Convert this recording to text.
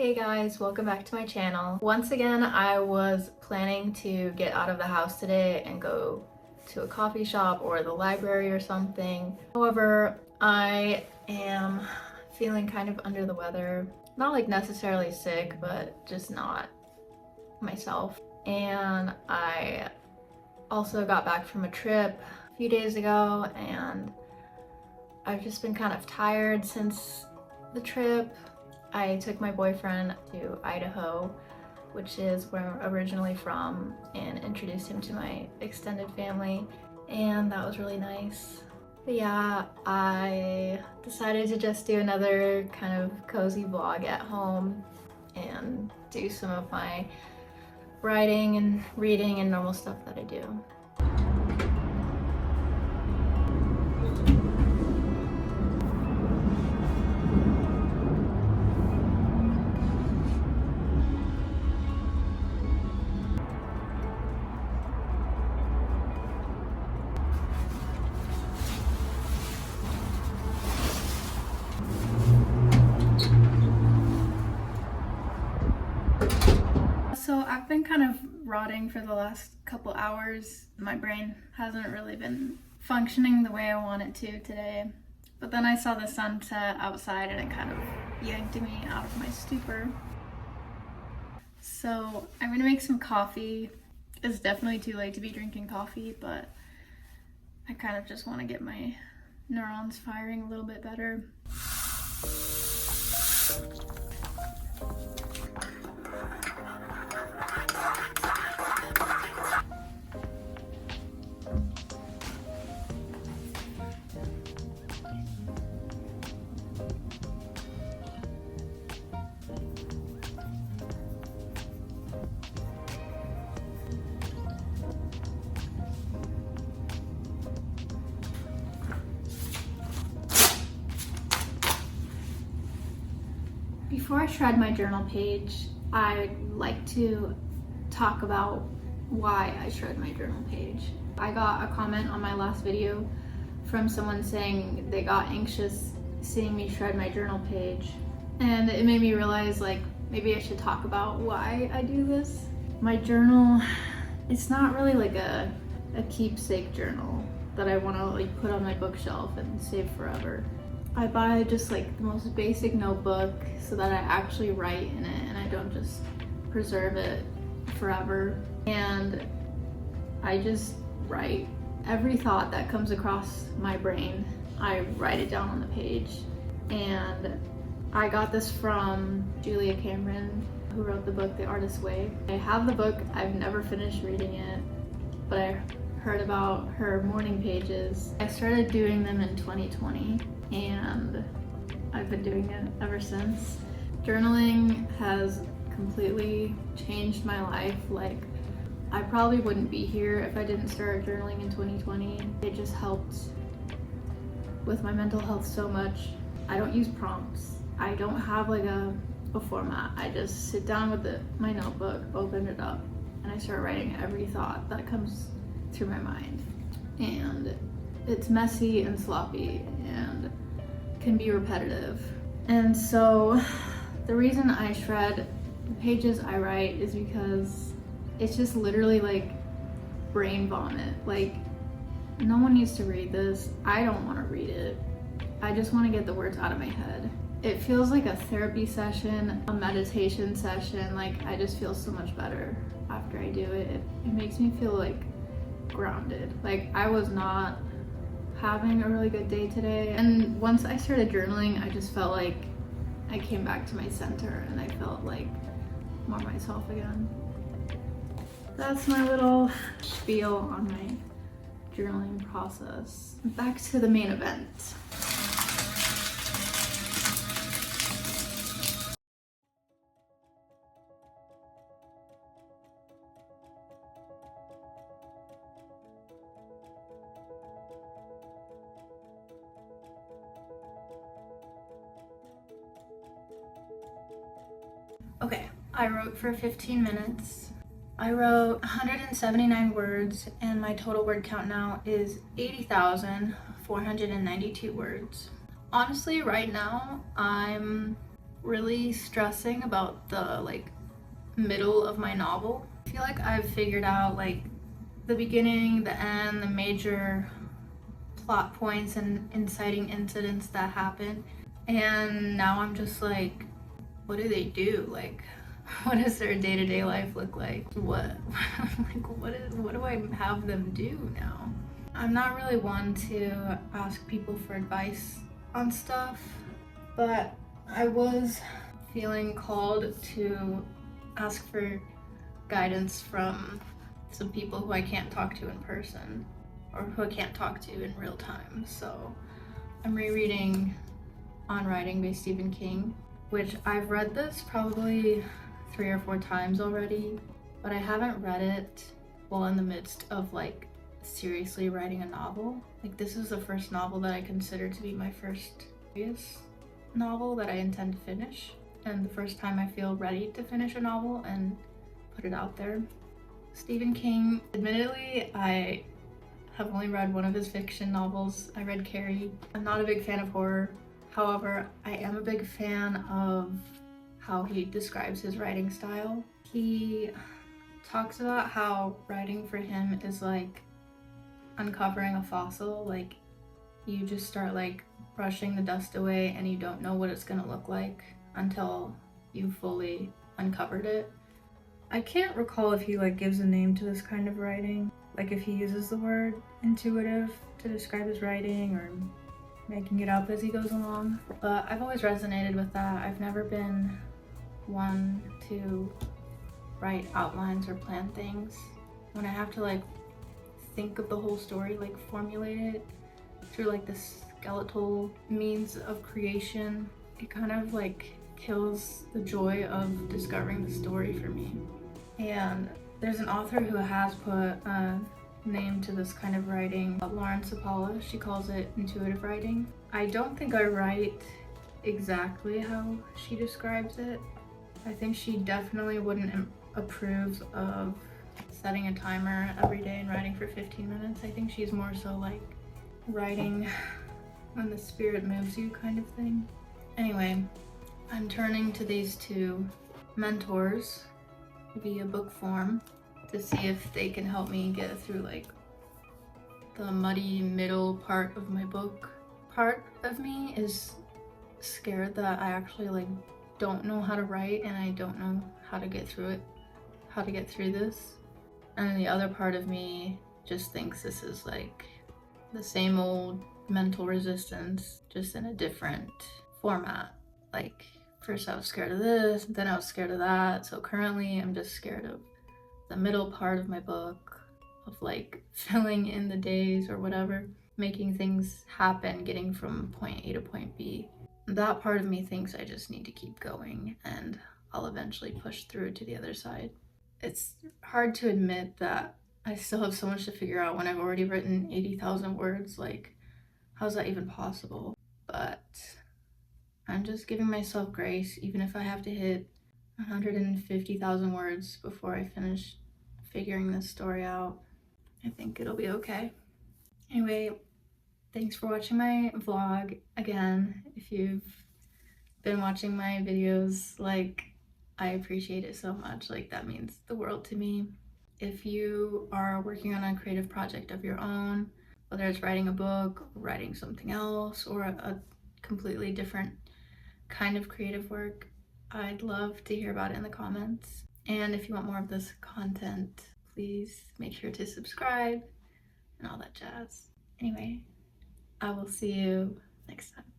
Hey guys, welcome back to my channel. Once again, I was planning to get out of the house today and go to a coffee shop or the library or something. However, I am feeling kind of under the weather. Not like necessarily sick, but just not myself. And I also got back from a trip a few days ago and I've just been kind of tired since the trip. I took my boyfriend to Idaho, which is where I'm originally from, and introduced him to my extended family, and that was really nice. But yeah, I decided to just do another kind of cozy vlog at home and do some of my writing and reading and normal stuff that I do. So I've been kind of rotting for the last couple hours. My brain hasn't really been functioning the way I want it to today. But then I saw the sunset outside and it kind of yanked me out of my stupor. So I'm gonna make some coffee. It's definitely too late to be drinking coffee, but I kind of just want to get my neurons firing a little bit better. Before I shred my journal page, I'd like to talk about why I shred my journal page. I got a comment on my last video from someone saying they got anxious seeing me shred my journal page, and it made me realize like maybe I should talk about why I do this. My journal, it's not really like a keepsake journal that I want to like put on my bookshelf and save forever. I buy just like the most basic notebook so that I actually write in it and I don't just preserve it forever. And I just write every thought that comes across my brain. I write it down on the page. And I got this from Julia Cameron, who wrote the book The Artist's Way. I have the book, I've never finished reading it, but I heard about her morning pages. I started doing them in 2020 and I've been doing it ever since. Journaling has completely changed my life. Like, I probably wouldn't be here if I didn't start journaling in 2020. It just helped with my mental health so much. I don't use prompts. I don't have like a format. I just sit down with my notebook, open it up, and I start writing every thought that comes through my mind. And it's messy and sloppy and can be repetitive. And so the reason I shred the pages I write is because it's just literally like brain vomit. Like, no one needs to read this. I don't want to read it. I just want to get the words out of my head. It feels like a therapy session, a meditation session. Like, I just feel so much better after I do it. It makes me feel like grounded. Like, I was not having a really good day today, and once I started journaling, I just felt like I came back to my center and I felt like more myself again. That's my little spiel on my journaling process. Back to the main event. Okay, I wrote for 15 minutes. I wrote 179 words and my total word count now is 80,492 words. Honestly, right now I'm really stressing about the like middle of my novel. I feel like I've figured out like the beginning, the end, the major plot points and inciting incidents that happen, and now I'm just like, what do they do? Like, what does their day-to-day life look like? What what do I have them do now? I'm not really one to ask people for advice on stuff, but I was feeling called to ask for guidance from some people who I can't talk to in person, or who I can't talk to in real time. So I'm rereading On Writing by Stephen King, which I've read this probably 3 or 4 times already, but I haven't read it while in the midst of like seriously writing a novel. Like, this is the first novel that I consider to be my first serious novel that I intend to finish, and the first time I feel ready to finish a novel and put it out there. Stephen King, admittedly, I have only read one of his fiction novels. I read Carrie. I'm not a big fan of horror. However, I am a big fan of how he describes his writing style. He talks about how writing for him is like uncovering a fossil. Like, you just start like brushing the dust away and you don't know what it's gonna look like until you fully uncovered it. I can't recall if he like gives a name to this kind of writing, like if he uses the word intuitive to describe his writing or making it up as he goes along, but I've always resonated with that. I've never been one to write outlines or plan things. When I have to like think of the whole story, like formulate it through like the skeletal means of creation, it kind of like kills the joy of discovering the story for me. And there's an author who has put a name to this kind of writing, Lawrence Apala. She calls it intuitive writing. I don't think I write exactly how she describes it. I think she definitely wouldn't approve of setting a timer every day and writing for 15 minutes. I think she's more so like writing when the spirit moves you kind of thing. Anyway, I'm turning to these 2 mentors via book form to see if they can help me get through like the muddy middle part of my book. Part of me is scared that I actually like don't know how to write and I don't know how to get through it, how to get through this. And then the other part of me just thinks this is like the same old mental resistance, just in a different format. Like, first I was scared of this, then I was scared of that. So currently I'm just scared of the middle part of my book, of like filling in the days or whatever, making things happen, getting from point A to point B. That part of me thinks I just need to keep going and I'll eventually push through to the other side. It's hard to admit that I still have so much to figure out when I've already written 80,000 words. Like, how's that even possible? But I'm just giving myself grace, even if I have to hit 150,000 words before I finish figuring this story out. I think it'll be okay. Anyway, thanks for watching my vlog. Again, if you've been watching my videos, like, I appreciate it so much. Like, that means the world to me. If you are working on a creative project of your own, whether it's writing a book, writing something else, or a completely different kind of creative work, I'd love to hear about it in the comments. And if you want more of this content, please make sure to subscribe and all that jazz. Anyway, I will see you next time.